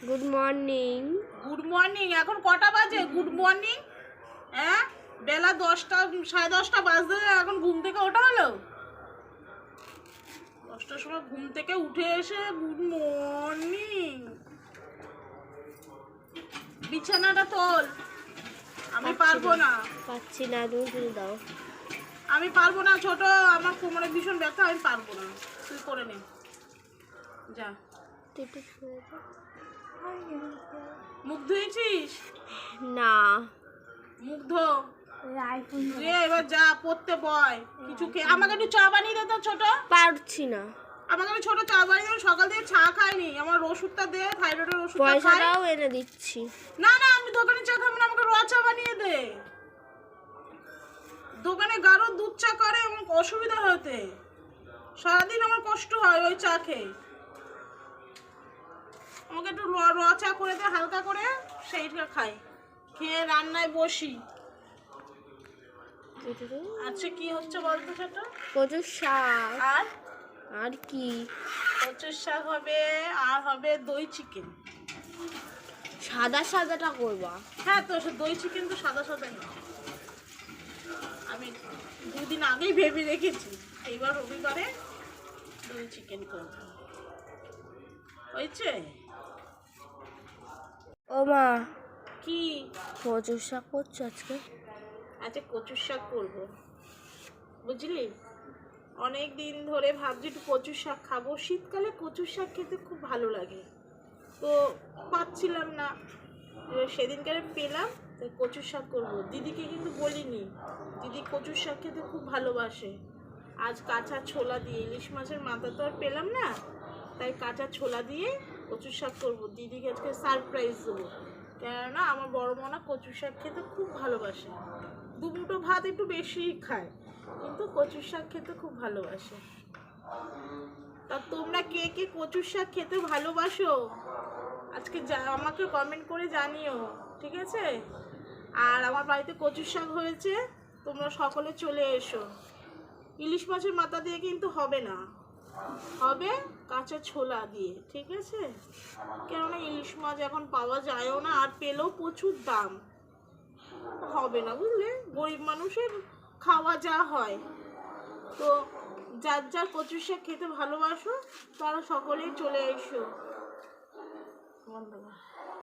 Good morning. Good morning. এখন কটা বাজে? Good morning? হ্যাঁ, বেলা 10টা 10:30 বাজতে এখন ঘুম থেকে ওঠা হলো? 10টার সময় ঘুম থেকে উঠে এসে গুড মর্নিং। বিছানাটা তোল। আমি পারবো না। পাচ্ছি না, তুমি তুলে দাও। আমি পারবো না ছোট, আমার কোমরে ভীষণ ব্যথা, আমি পারবো না। তুই করে নে, যা। মুখ ধুয়েছিস? না। মুখ ধো। এবার যা পড়তে বয়। কিছু খেয়ে আমাকে একটু চা বানিয়ে দে তো ছোট। পারছি না। আমাকে একটু ছোট চা বানিয়ে দে, সকাল থেকে চা খাইনি। আমার ওষুধটা দে, থাইরয়েডের ওষুধটা খাই। পয়সাটাও এনে দিচ্ছি। না না, আমি দোকানে চা খাবো না, আমাকে র চা বানিয়ে দে। দোকানে গাঢ় দুধ চা করে এবং অসুবিধা হতে, সারাদিন আমার কষ্ট হয় ওই চা খেয়ে। আমাকে একটু র চা করে দে হালকা করে, সেইটা খাই। খেয়ে রান্নায় বসি। আচ্ছা কি হচ্ছে বলতো সেটা? কচুর শাক। আর আর কি? কচুর শাক হবে, আর হবে দই চিকেন। সাদা সাদাটা করবা? হ্যাঁ, তো দই চিকেন তো সাদা সাদা না। আমি 2 দিন আগেই ভেবে রেখেছি এইবার রবিবারে দই চিকেন করব। হয়েছে? ও মা, কি কচুর শাক করছো আজকে? আচ্ছা, কচুর শাক করবো বুঝলি। অনেক দিন ধরে ভাবছি একটু কচুর শাক খাবো। শীতকালে কচুর শাক খেতে খুব ভালো লাগে, তো পাচ্ছিলাম না। সেদিনকারে পেলাম, তাই কচুর শাক করবো। দিদিকে কিন্তু বলিনি, দিদি কচুর শাক খেতে খুব ভালোবাসে। আজ কাঁচা ছোলা দিয়ে, ইলিশ মাছের মাথা তো আর পেলাম না, তাই কাঁচা ছোলা দিয়ে কচুর শাক করবো। দিদিকে আজকে সারপ্রাইজ দেবো, কেননা আমার বড় মনা কচুর শাক খেতে খুব ভালোবাসে। 2 মুঠো ভাত একটু বেশিই খায়, কিন্তু কচুর শাক খেতে খুব ভালোবাসে। তা তোমরা কে কে কচুর শাক খেতে ভালোবাসো আজকে আমাকে কমেন্ট করে জানিও, ঠিক আছে? আর আমার বাড়িতে কচুর শাক হয়েছে, তোমরা সকলে চলে এসো। ইলিশ মাছের মাথা দিয়ে কিন্তু হবে না, হবে কাঁচা ছোলা দিয়ে, ঠিক আছে? কেননা ইলিশ মাছ এখন পাওয়া যায়ও না, আর পেলেও প্রচুর দাম। হবে না বুঝলে, গরিব মানুষের খাওয়া যা হয়। তো যার যার কচুর শাক খেতে ভালোবাসো তারা সকলেই চলে এসো। বন্ধ।